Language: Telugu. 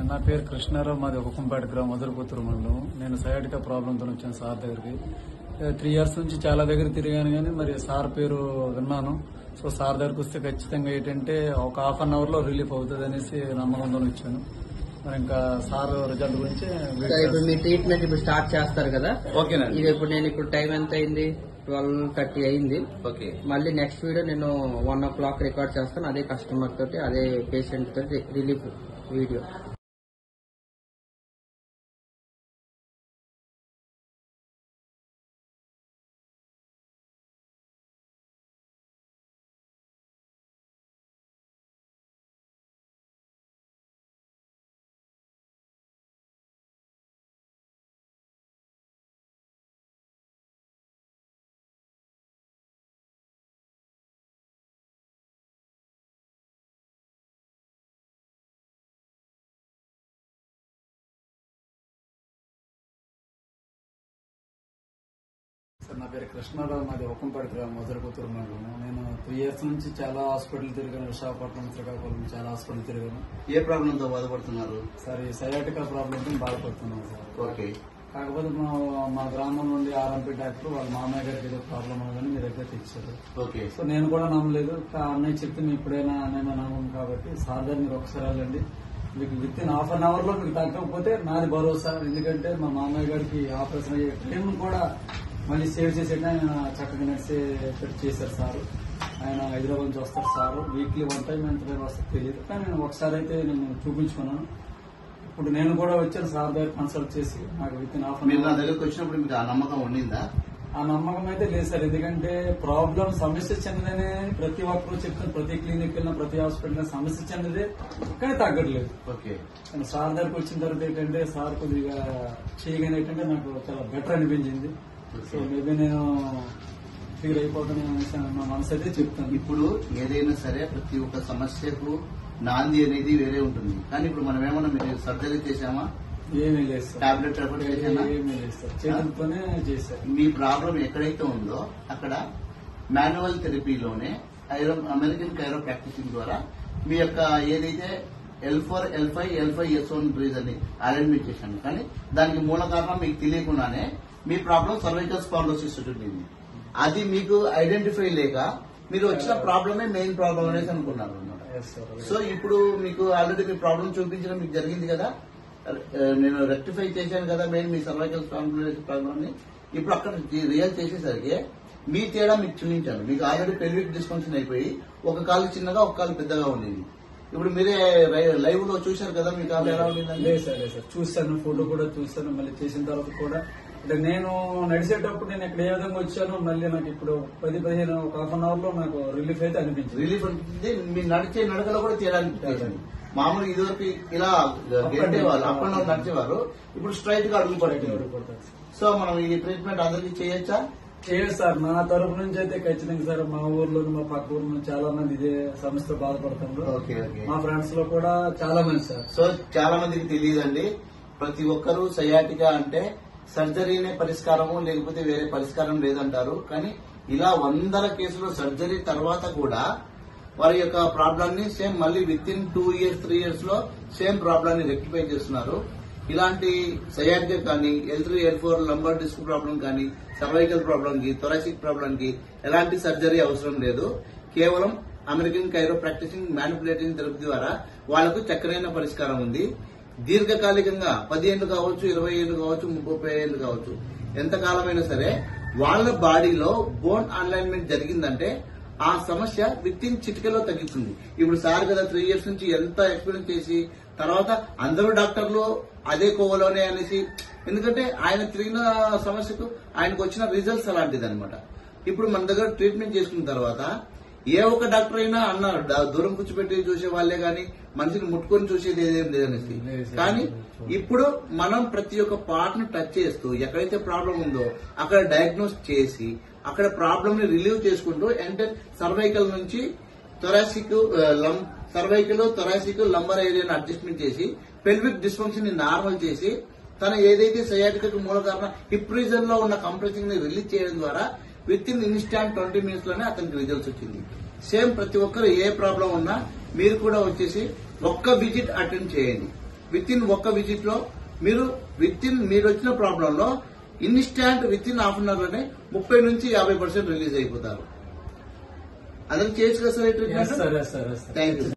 నా పేరు కృష్ణారావు, మాది హుకుంపేట గ్రామం, మధురపుత్తూరు మండలం. నేను సయాటికా ప్రాబ్లంతో వచ్చాను సార్ దగ్గరికి. 3 years నుంచి చాలా దగ్గర తిరిగాను, కానీ మరి సార్ పేరు విన్నాను. సో సార్ దగ్గరికి వస్తే ఖచ్చితంగా ఏంటంటే ఒక ½ an hour లో రిలీఫ్ అవుతుంది అనేసి నమ్మకంతో వచ్చాను. మరి ఇంకా సార్ రిజల్ట్ గురించి ఇప్పుడు మీ ట్రీట్మెంట్ ఇప్పుడు స్టార్ట్ చేస్తారు కదా? ఓకేనండి. ఇది ఇప్పుడు టైం ఎంత అయింది? 12:30 అయింది. ఓకే. మళ్ళీ నెక్స్ట్ వీడియో నేను 1 o'clock రికార్డ్ చేస్తాను. అదే కస్టమర్ తోటి, అదే పేషెంట్ తోటి రిలీఫ్ వీడియో. సార్ నా పేరు కృష్ణారావు, మాది హుకుంపేట గ్రామం, మధురపుత్తూరు మండలం. నేను 3 years నుంచి చాలా హాస్పిటల్ తిరిగాను. విశాఖపట్నం, శ్రీకాకుళం చాలా హాస్పిటల్ తిరిగాను. ఏ ప్రాబ్లంతో బాధపడుతున్నారు? సార్ ఈ సయాటికా ప్రాబ్లంతో బాధపడుతున్నాను సార్. ఓకే. కాకపోతే మా గ్రామం నుండి ఆర్ఎంపీ డాక్టర్ వాళ్ళ మామయ్య గారికి ఏదో ప్రాబ్లం ఉందని మీ దగ్గర తెచ్చారు. ఓకే. సో నేను కూడా నమ్మలేదు. అన్నయ్య చెప్తే మీ ఇప్పుడైనా నేను నమ్మను కాబట్టి సార్ దగ్గర మీరు ఒకసారి వెళ్ళండి. మీకు విత్ ఇన్ ½ an hour లో మీకు తగ్గకపోతే నాది భరోసా. ఎందుకంటే మా మామయ్య గారికి ఆపరేషన్ అయ్యే టైం కూడా మళ్ళీ సేవ్ చేసేట ఆయన చక్కగా నడిచే చేశారు సార్. ఆయన హైదరాబాద్ నుంచి వస్తారు సార్. వీక్లీ 1 time ఎంత టైం వస్తుందో తెలియదు, కానీ నేను ఒకసారి అయితే నేను చూపించుకున్నాను. ఇప్పుడు నేను కూడా వచ్చాను సార్ దగ్గర కన్సల్ట్ చేసి. నాకు విత్ ఇన్ ½ an మీరు నా hour దగ్గరకు వచ్చినప్పుడు మీకు ఆ నమ్మకం ఉండిందా? ఆ నమ్మకం అయితే లేదు సార్. ఎందుకంటే ప్రాబ్లం సమస్య చెందిననే ప్రతి ఒక్కరు చెప్తాను. ప్రతి క్లినిక్ వెళ్ళినా, ప్రతి హాస్పిటల్ సమస్య చెందిదే, కానీ తగ్గట్లేదు. ఓకే. కానీ సార్ దగ్గరకు వచ్చిన తర్వాత ఏంటంటే సార్ కొద్దిగా చేయగానే ఏంటంటే నాకు చాలా బెటర్ అనిపించింది. సో మేబీ నేను ఫీల్ అయిపోతాను నా మనసు అయితే చెప్తాను. ఇప్పుడు ఏదైనా సరే ప్రతి ఒక్క సమస్యకు నాంది అనేది వేరే ఉంటుంది. కానీ ఇప్పుడు మనం ఏమన్నా మీరు సర్జరీ చేశామా? ఏమీ లేదు సార్. టాబ్లెట్ రెఫర్ చేశానా? ఏమీ లేదు సార్. చేతులతోనే చేశారు. మీ ప్రాబ్లం ఎక్కడైతే ఉందో అక్కడ మాన్యువల్ థెరపీలోనే అమెరికన్ కైరో ప్రాక్టీసింగ్ ద్వారా మీ యొక్క ఏదైతే L4, L5, L5S1 బ్రీజ్ అని అరేంజ్మెంట్ చేశాను. కానీ దానికి మూల కారణం మీకు తెలియకుండానే మీ ప్రాబ్లం సర్వైకల్ స్పాండిలోసిస్ ఉంటుంది. అది మీకు ఐడెంటిఫై లేక మీరు వచ్చిన ప్రాబ్లమే మెయిన్ ప్రాబ్లం అనేది అనుకున్నారు అనమాట. సో ఇప్పుడు మీకు ఆల్రెడీ మీ ప్రాబ్లం చూపించడం మీకు జరిగింది కదా, నేను రెక్టిఫై చేశాను కదా మెయిన్ మీ సర్వైకల్ స్పాండిలోసిస్ ప్రాబ్లమ్ ని. ఇప్పుడు అక్కడ రియల్ చేసేసరికి మీ తేడా మీకు చూపించాను. మీకు ఆల్రెడీ పెల్విక్ డిస్ఫంక్షన్ అయిపోయి ఒక కాలు చిన్నగా ఒక కాలు పెద్దగా ఉండేది. ఇప్పుడు మీరే లైవ్ లో చూశారు కదా మీ కాలు ఎలా ఉండేది? లేదు సార్, లేదు సార్, చూశాను, ఫోటో కూడా చూశాను. మళ్ళీ చేసిన తర్వాత కూడా అంటే నేను నడిచేటప్పుడు నేను ఇక్కడ ఏ విధంగా వచ్చాను, మళ్ళీ నాకు ఇప్పుడు 10-15 ఒక ½ an hour లో నాకు రిలీఫ్ అయితే అనిపించింది. రిలీఫ్ అంటే మీరు నడిచే నడకలో కూడా తేడా అనిపించింది. మామూలుగా ఇదివరకు ఇలా గెంటేవాళ్ళు, అప్ అండ్ డౌన్ నడిచేవారు, ఇప్పుడు స్ట్రైట్ గా అడుగు పడుతుంది. సో మనం ఈ ట్రీట్మెంట్ అందరికీ చేయొచ్చా? చేయదు సార్. నా తరపు నుంచి అయితే ఖచ్చితంగా సార్. మా ఊర్లో, మా పక్క ఊర్లో చాలా మంది ఇదే సమస్యతో బాధపడుతున్నారు. మా ఫ్రెండ్స్ లో కూడా చాలా మంది సార్. సో చాలా మందికి తెలియదండి. ప్రతి ఒక్కరూ సయాటికా అంటే సర్జరీనే పరిష్కారము, లేకపోతే వేరే పరిష్కారం లేదంటారు. కానీ ఇలా 100 కేసులు సర్జరీ తర్వాత కూడా వారి యొక్క ప్రాబ్లం ని సేమ్ మళ్ళీ విత్ ఇన్ 2 years, 3 years లో సేమ్ ప్రాబ్లం ని రెక్టిఫై చేస్తున్నారు. ఇలాంటి సయాటికా కానీ, L3, L4 lumbar disc problem కానీ, సర్వైకల్ ప్రాబ్లం కి, థొరాసిక్ ప్రాబ్లం కి ఎలాంటి సర్జరీ అవసరం లేదు. కేవలం American chiro practicing manipulating therapy ద్వారా వాళ్లకు చక్కనైన పరిష్కారం ఉంది. దీర్ఘకాలికంగా 10 ఏళ్లు కావచ్చు, 20 ఏళ్లు కావచ్చు, 30 ఏళ్లు కావచ్చు, ఎంతకాలమైనా సరే వాళ్ళ బాడీలో బోన్ అలైన్మెంట్ జరిగిందంటే ఆ సమస్య విత్ ఇన్ చిటికలో తగ్గుతుంది. ఇప్పుడు సార్ కదా 3 years నుంచి ఎంత ఎక్స్పీరియన్స్ చేసి తర్వాత అందరూ డాక్టర్లు అదే కోవలోనే అనేసి, ఎందుకంటే ఆయన తిరిగిన సమస్యకు ఆయనకు వచ్చిన రిజల్ట్స్ అలాంటిది అనమాట. ఇప్పుడు మన దగ్గర ట్రీట్మెంట్ చేసుకున్న తర్వాత ఏ ఒక్క డాక్టర్ అయినా అన్నారు దూరం కూర్చోబెట్టి చూసే వాళ్ళే గాని మనిషిని ముట్టుకొని చూసేది ఏదేం లేదనేసి. కానీ ఇప్పుడు మనం ప్రతి ఒక్క పార్ట్ ను టచ్ చేస్తూ ఎక్కడైతే ప్రాబ్లం ఉందో అక్కడ డయాగ్నోస్ చేసి అక్కడ ప్రాబ్లమ్ ని రిలీవ్ చేసుకుంటూ ఎంటర్ సర్వైకల్ నుంచి థొరాసిక్ లంబర్ ఏరియాను అడ్జస్ట్మెంట్ చేసి పెల్విక్ డిస్ఫంక్షన్ ని నార్మల్ చేసి తన ఏదైతే సయాటికాకు మూల కారణం హిప్ రీజన్ లో ఉన్న కంప్రెసింగ్ ని రిలీజ్ చేయడం ద్వారా విత్ ఇన్ ఇన్స్టాంట్ 20 minutes లోనే అతనికి రిజల్ట్స్ వచ్చింది. సేమ్ ప్రతి ఒక్కరు ఏ ప్రాబ్లం ఉన్నా మీరు కూడా వచ్చేసి ఒక్క విజిట్ అటెండ్ చేయండి. విత్ ఇన్ ఒక్క విజిట్ లో మీరు మీరు వచ్చిన ప్రాబ్లం లో instant within half an hour లోనే 30 నుంచి 50% రిలీజ్ అయిపోతారు. అందరికి చేయొచ్చు కదా sir Yes, sir. Yes, sir. Yes, sir. Thank you.